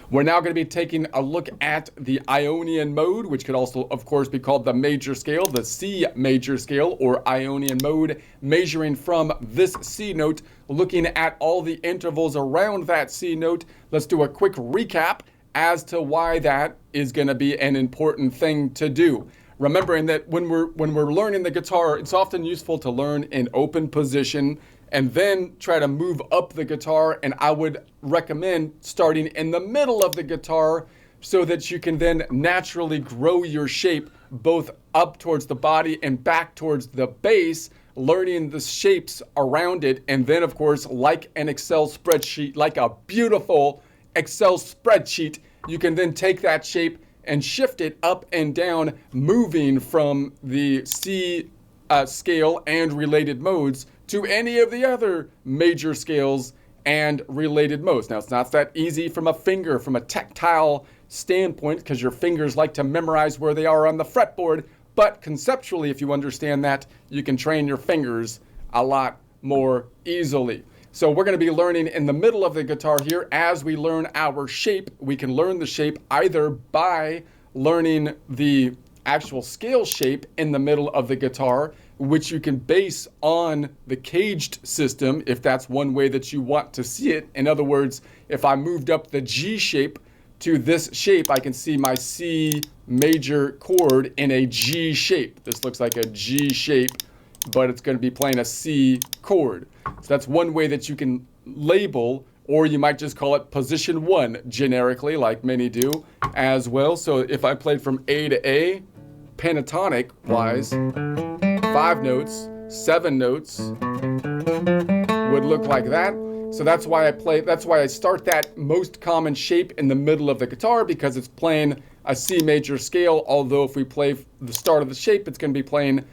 We're now going to be taking a look at the Ionian mode, which could also, of course, be called the major scale, the C major scale, or Ionian mode, measuring from this C note, looking at all the intervals around that C note. Let's do a quick recap as to why that is going to be an important thing to do. Remembering that when we're learning the guitar, it's often useful to learn in open position and then try to move up the guitar. And I would recommend starting in the middle of the guitar so that you can then naturally grow your shape both up towards the body and back towards the bass, learning the shapes around it. And then, of course, like an Excel spreadsheet, like a beautiful Excel spreadsheet, you can then take that shape and shift it up and down, moving from the C scale and related modes to any of the other major scales and related modes. Now, it's not that easy from a tactile standpoint, because your fingers like to memorize where they are on the fretboard, but conceptually, if you understand that, you can train your fingers a lot more easily. So we're going to be learning in the middle of the guitar here. As we learn our shape, we can learn the shape either by learning the actual scale shape in the middle of the guitar, which you can base on the caged system if that's one way that you want to see it. In other words, if I moved up the G shape to this shape, I can see my C major chord in a G shape. This looks like a G shape, but it's going to be playing a C chord. So that's one way that you can label, or you might just call it position 1 generically, like many do as well. So if I played from A to A, pentatonic wise, 5 notes, 7 notes would look like that. So that's why I start that most common shape in the middle of the guitar, because it's playing a C major scale. Although if we play the start of the shape, it's going to be playing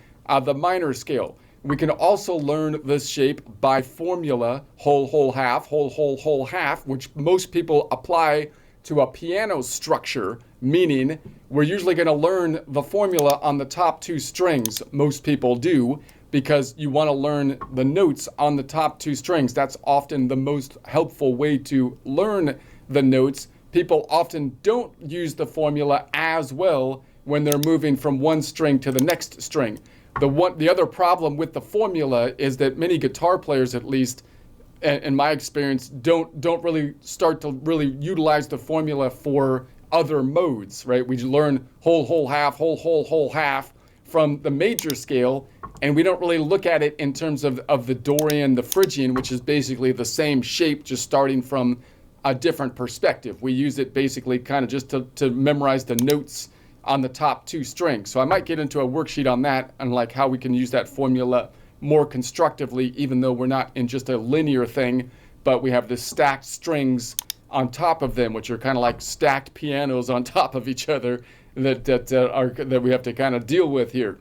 the minor scale. We can also learn this shape by formula, whole, whole, half, whole, whole, whole, half, which most people apply to a piano structure, meaning we're usually going to learn the formula on the top 2 strings. Most people do, because you want to learn the notes on the top 2 strings. That's often the most helpful way to learn the notes. People often don't use the formula as well when they're moving from one string to the next string. The other problem with the formula is that many guitar players, at least in my experience, don't really start to really utilize the formula for other modes, right? We learn whole, whole, half, whole, whole, whole, half from the major scale, and we don't really look at it in terms of the Dorian, the Phrygian, which is basically the same shape, just starting from a different perspective. We use it basically kind of just to memorize the notes on the top 2 strings. So I might get into a worksheet on that and like how we can use that formula more constructively, even though we're not in just a linear thing, but we have the stacked strings on top of them, which are kind of like stacked pianos on top of each other that we have to kind of deal with here.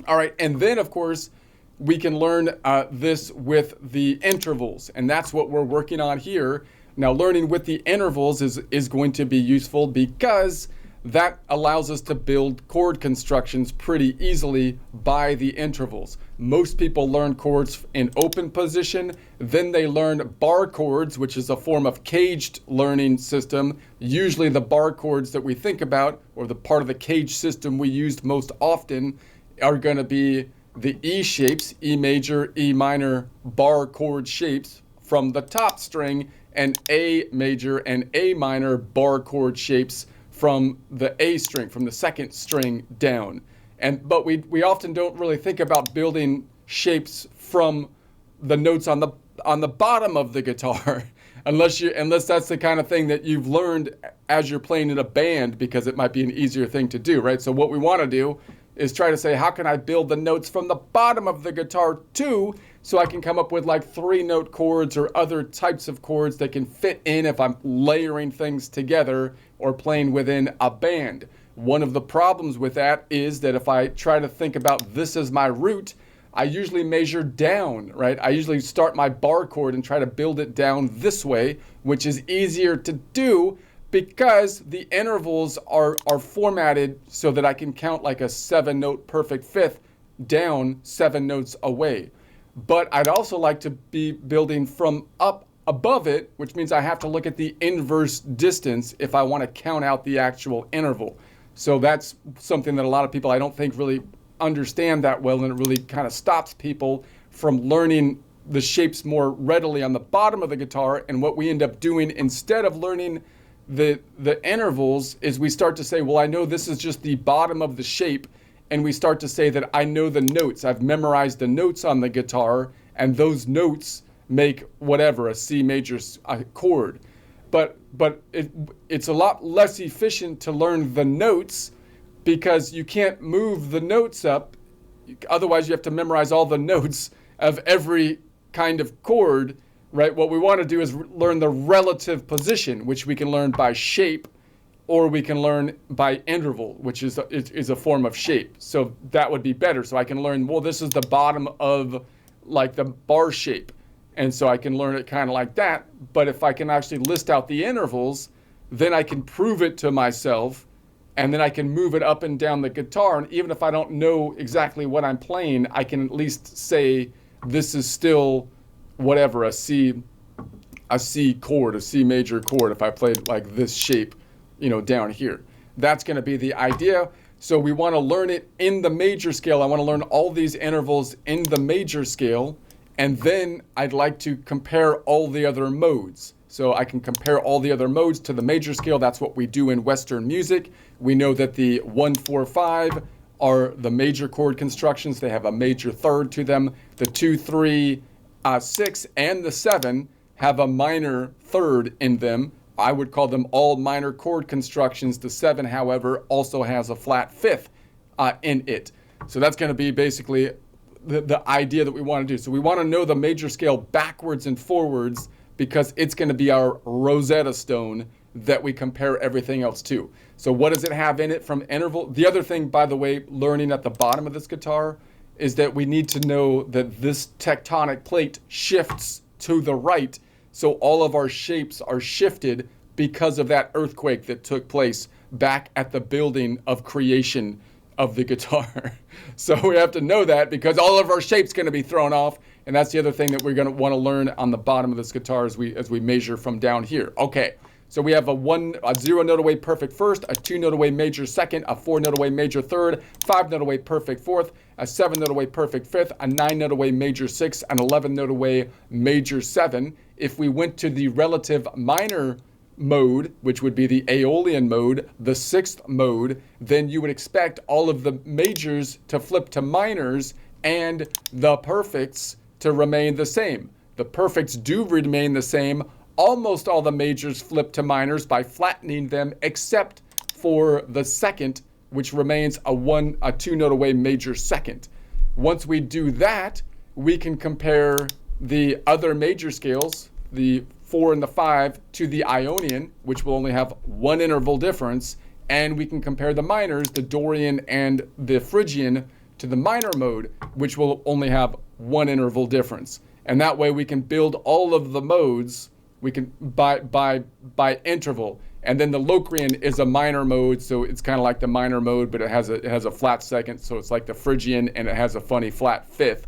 All right, and then of course we can learn this with the intervals, and that's what we're working on here. Now, learning with the intervals is going to be useful because that allows us to build chord constructions pretty easily by the intervals. Most people learn chords in open position, then they learn bar chords, which is a form of caged learning system. Usually the bar chords that we think about, or the part of the cage system we used most often, are going to be the E shapes, E major, E minor bar chord shapes from the top string, and A major and A minor bar chord shapes from the A string, from the second string down. But we often don't really think about building shapes from the notes on the bottom of the guitar, unless that's the kind of thing that you've learned as you're playing in a band, because it might be an easier thing to do, right? So what we want to do is try to say, how can I build the notes from the bottom of the guitar too, so I can come up with like 3-note chords or other types of chords that can fit in if I'm layering things together or playing within a band. One of the problems with that is that if I try to think about this as my root, I usually measure down, right? I usually start my bar chord and try to build it down this way, which is easier to do because the intervals are formatted so that I can count like a 7-note perfect fifth down 7 notes away. But I'd also like to be building from up above it, which means I have to look at the inverse distance if I want to count out the actual interval. So that's something that a lot of people I don't think really understand that well, and it really kind of stops people from learning the shapes more readily on the bottom of the guitar. And what we end up doing instead of learning the intervals is we start to say, well, I know this is just the bottom of the shape, and we start to say that I know the notes. I've memorized the notes on the guitar, and those notes make whatever, a C major chord. But it's a lot less efficient to learn the notes because you can't move the notes up. Otherwise, you have to memorize all the notes of every kind of chord, right? What we want to do is learn the relative position, which we can learn by shape, or we can learn by interval, which is a form of shape. So that would be better. So I can learn, well, this is the bottom of like the bar shape. And so I can learn it kind of like that. But if I can actually list out the intervals, then I can prove it to myself, and then I can move it up and down the guitar. And even if I don't know exactly what I'm playing, I can at least say this is still whatever, a C chord, a C major chord, if I played like this shape, down here. That's going to be the idea. So we want to learn it in the major scale. I want to learn all these intervals in the major scale. And then I'd like to compare all the other modes. So I can compare all the other modes to the major scale. That's what we do in Western music. We know that the 1, 4, 5 are the major chord constructions. They have a major third to them. The 2, 3, 6, and the 7 have a minor third in them. I would call them all minor chord constructions. The 7, however, also has a flat fifth in it. So that's going to be basically the idea that we want to do. So we want to know the major scale backwards and forwards because it's going to be our Rosetta Stone that we compare everything else to. So what does it have in it from interval? The other thing, by the way, learning at the bottom of this guitar is that we need to know that this tectonic plate shifts to the right. So all of our shapes are shifted because of that earthquake that took place back at the building of creation of the guitar. So we have to know that because all of our shape's going to be thrown off. And that's the other thing that we're going to want to learn on the bottom of this guitar as we measure from down here. Okay, so we have a 0 note away perfect first, a 2 note away major second, a 4 note away major third, 5 note away perfect fourth, a 7 note away perfect fifth, a 9 note away major sixth, an 11 note away major 7. If we went to the relative minor mode, which would be the Aeolian mode, the 6th mode, then you would expect all of the majors to flip to minors and the perfects to remain the same. The perfects do remain the same. Almost all the majors flip to minors by flattening them, except for the 2nd, which remains a 2 note away major 2nd. Once we do that, we can compare the other major scales, the 4 and the 5, to the Ionian, which will only have one interval difference, and we can compare the minors, the Dorian and the Phrygian, to the minor mode, which will only have one interval difference. And that way we can build all of the modes we can by interval. And then the Locrian is a minor mode, so it's kind of like the minor mode, but it has a flat second, so it's like the Phrygian, and it has a funny flat fifth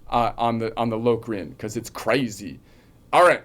on the Locrian because it's crazy. All right.